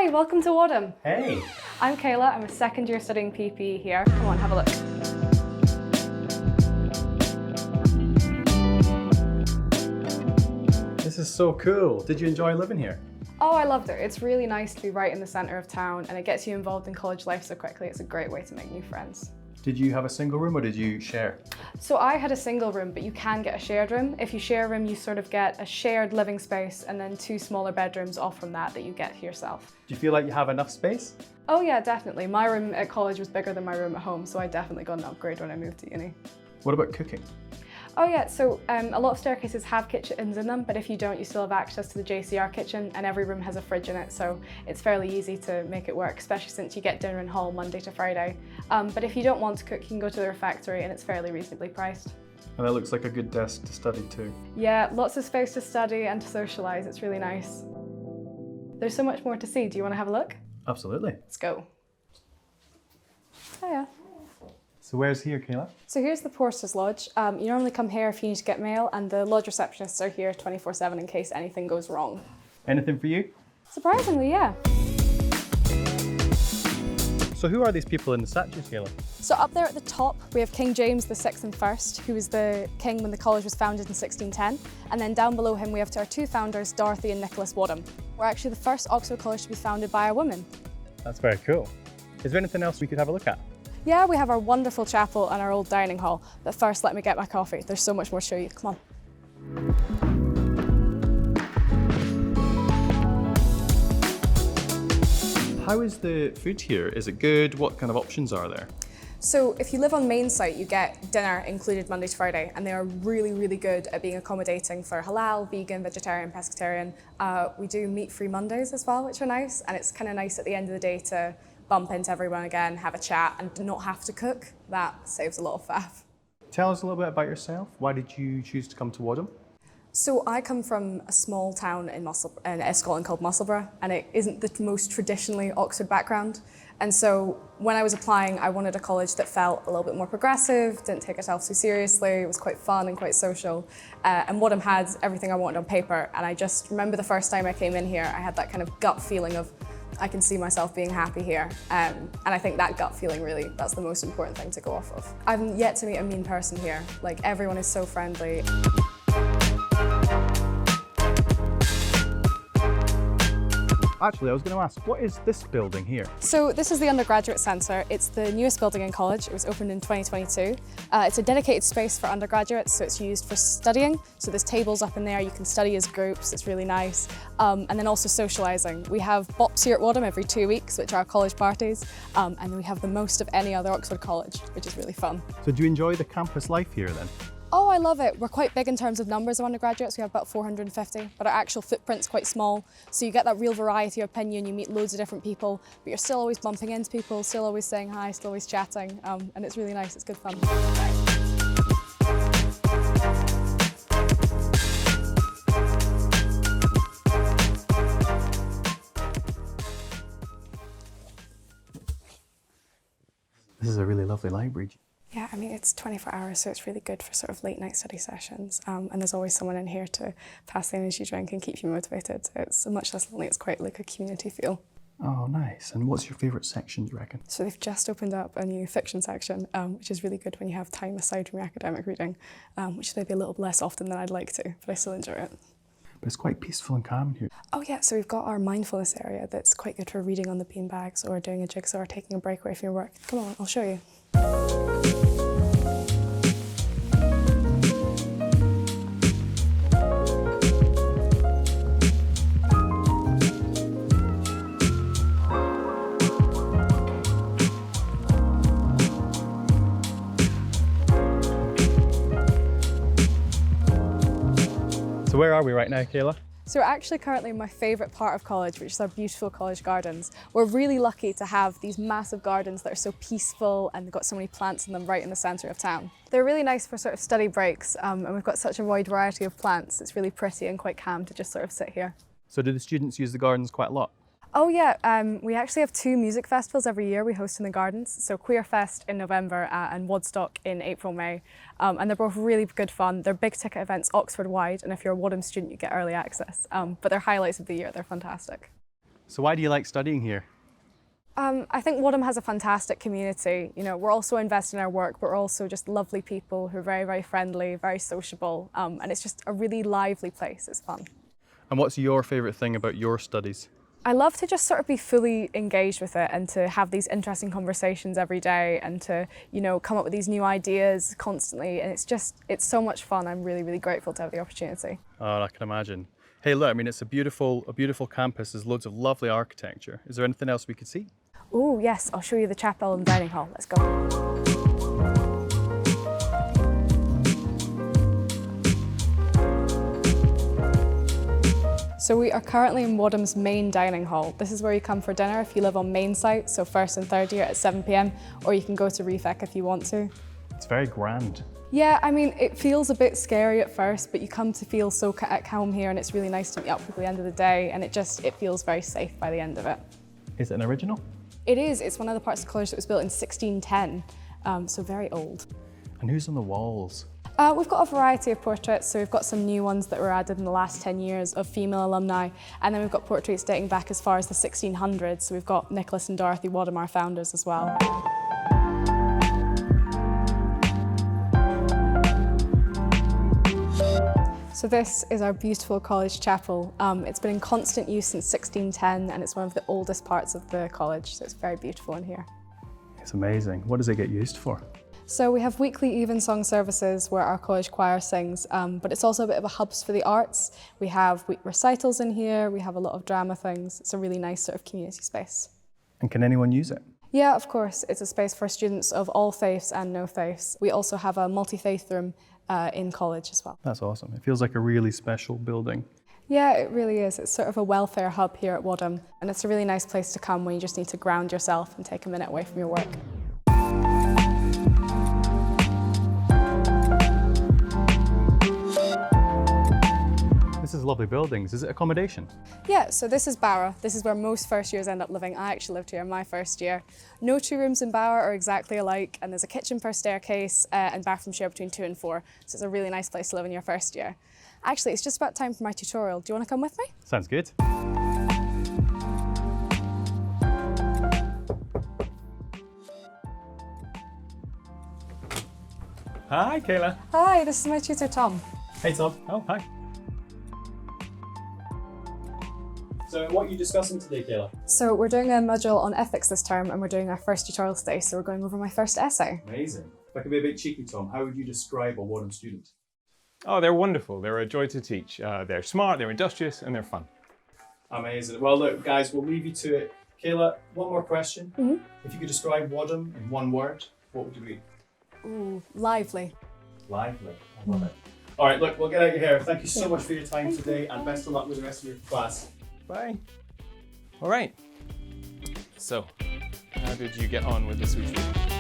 Hi, welcome to Wadham. Hey. I'm Kayla, I'm a second year studying PP here. Come on, have a look. This is so cool. Did you enjoy living here? Oh, I loved it. It's really nice to be right in the centre of town and it gets you involved in college life so quickly. It's a great way to make new friends. Did you have a single room or did you share? So I had a single room, but you can get a shared room. If you share a room, you sort of get a shared living space and then 2 smaller bedrooms off from that you get to yourself. Do you feel like you have enough space? Oh yeah, definitely. My room at college was bigger than my room at home, so I definitely got an upgrade when I moved to uni. What about cooking? Oh yeah, so a lot of staircases have kitchens in them, but if you don't, you still have access to the JCR kitchen and every room has a fridge in it, so it's fairly easy to make it work, especially since you get dinner in hall Monday to Friday. But if you don't want to cook, you can go to the refectory and it's fairly reasonably priced. And that looks like a good desk to study too. Yeah, lots of space to study and to socialise, it's really nice. There's so much more to see, do you want to have a look? Absolutely. Let's go. Hiya. So where's here, Kayla? So here's the Porter's Lodge. You normally come here if you need to get mail, and the lodge receptionists are here 24/7 in case anything goes wrong. Anything for you? Surprisingly, yeah. So who are these people in the statues, Kayla? So up there at the top, we have King James VI and I, who was the king when the college was founded in 1610. And then down below him, we have our 2 founders, Dorothy and Nicholas Wadham. We're actually the first Oxford college to be founded by a woman. That's very cool. Is there anything else we could have a look at? Yeah, we have our wonderful chapel and our old dining hall. But first, let me get my coffee. There's so much more to show you. Come on. How is the food here? Is it good? What kind of options are there? So if you live on main site, you get dinner included Monday to Friday, and they are really, really good at being accommodating for halal, vegan, vegetarian, pescatarian. We do meat-free Mondays as well, which are nice, and it's kind of nice at the end of the day to bump into everyone again, have a chat, and not have to cook. That saves a lot of faff. Tell us a little bit about yourself. Why did you choose to come to Wadham? So I come from a small town in Scotland called Musselburgh, and it isn't the most traditionally Oxford background. And so when I was applying, I wanted a college that felt a little bit more progressive, didn't take itself too seriously, it was quite fun and quite social. And Wadham had everything I wanted on paper. And I just remember the first time I came in here, I had that kind of gut feeling of, I can see myself being happy here. And I think that gut feeling really, that's the most important thing to go off of. I've yet to meet a mean person here. Like, everyone is so friendly. Actually, I was going to ask, what is this building here? So this is the Undergraduate Centre. It's the newest building in college. It was opened in 2022. It's a dedicated space for undergraduates, so it's used for studying. So there's tables up in there, you can study as groups, it's really nice. And then also socialising. We have bops here at Wadham every 2 weeks, which are our college parties. And we have the most of any other Oxford college, which is really fun. So do you enjoy the campus life here then? Oh, I love it. We're quite big in terms of numbers of undergraduates. We have about 450, but our actual footprint's quite small. So you get that real variety of opinion, you meet loads of different people, but you're still always bumping into people, still always saying hi, still always chatting, and it's really nice, it's good fun. This is a really lovely library. Yeah, I mean, it's 24 hours, so it's really good for sort of late night study sessions. And there's always someone in here to pass the energy drink and keep you motivated. So it's much less lonely, it's quite like a community feel. Oh, nice. And what's your favourite section, do you reckon? So they've just opened up a new fiction section, which is really good when you have time aside from your academic reading, which is maybe a little less often than I'd like to, but I still enjoy it. But it's quite peaceful and calm here. Oh yeah, so we've got our mindfulness area that's quite good for reading on the beanbags or doing a jigsaw or taking a break away from your work. Come on, I'll show you. So where are we right now, Kayla? So we're actually currently in my favourite part of college, which is our beautiful college gardens. We're really lucky to have these massive gardens that are so peaceful and they've got so many plants in them right in the centre of town. They're really nice for sort of study breaks, and we've got such a wide variety of plants. It's really pretty and quite calm to just sort of sit here. So do the students use the gardens quite a lot? Oh yeah, we actually have 2 music festivals every year we host in the gardens. So Queer Fest in November and Woodstock in April, May. And they're both really good fun. They're big ticket events Oxford wide, and if you're a Wadham student you get early access. But they're highlights of the year, they're fantastic. So why do you like studying here? I think Wadham has a fantastic community. You know, we're also invested in our work, but we're also just lovely people who are very, very friendly, very sociable, and it's just a really lively place. It's fun. And what's your favourite thing about your studies? I love to just sort of be fully engaged with it and to have these interesting conversations every day and to, you know, come up with these new ideas constantly. And it's so much fun. I'm really, really grateful to have the opportunity. Oh, I can imagine. Hey, look, I mean, it's a beautiful campus. There's loads of lovely architecture. Is there anything else we could see? Oh, yes, I'll show you the chapel and dining hall. Let's go. So we are currently in Wadham's main dining hall. This is where you come for dinner if you live on main site, so first and third year at 7 p.m, or you can go to Refec if you want to. It's very grand. Yeah, I mean, it feels a bit scary at first, but you come to feel so at home here, and it's really nice to meet up people at the end of the day, and it feels very safe by the end of it. Is it an original? It is. It's one of the parts of the college that was built in 1610, so very old. And who's on the walls? We've got a variety of portraits, so we've got some new ones that were added in the last 10 years of female alumni, and then we've got portraits dating back as far as the 1600s, so we've got Nicholas and Dorothy Wadham, our founders, as well. So this is our beautiful college chapel. It's been in constant use since 1610, and it's one of the oldest parts of the college, so it's very beautiful in here. It's amazing. What does it get used for? So we have weekly evensong services where our college choir sings, but it's also a bit of a hub for the arts. We have recitals in here, we have a lot of drama things. It's a really nice sort of community space. And can anyone use it? Yeah, of course. It's a space for students of all faiths and no faiths. We also have a multi-faith room in college as well. That's awesome. It feels like a really special building. Yeah, it really is. It's sort of a welfare hub here at Wadham, and it's a really nice place to come when you just need to ground yourself and take a minute away from your work. This is lovely buildings. Is it accommodation? Yeah, so this is Bowra. This is where most first years end up living. I actually lived here in my first year. No two rooms in Bowra are exactly alike, and there's a kitchen per staircase and bathroom share between 2 and 4. So it's a really nice place to live in your first year. Actually, it's just about time for my tutorial. Do you want to come with me? Sounds good. Hi, Kayla. Hi, this is my tutor, Tom. Hey, Tom. Oh, hi. So what are you discussing today, Kayla? So we're doing a module on ethics this term, and we're doing our first tutorial today, so we're going over my first essay. Amazing. If I could be a bit cheeky, Tom, how would you describe a Wadham student? Oh, they're wonderful. They're a joy to teach. They're smart, they're industrious, and they're fun. Amazing. Well, look, guys, we'll leave you to it. Kayla, one more question. If you could describe Wadham in one word, what would you be? Ooh, lively. Lively. I love it. All right, look, we'll get out of here. Thank you so much for your time today, and best of luck with the rest of your class. Bye. All right. So, how did you get on with this week's reading?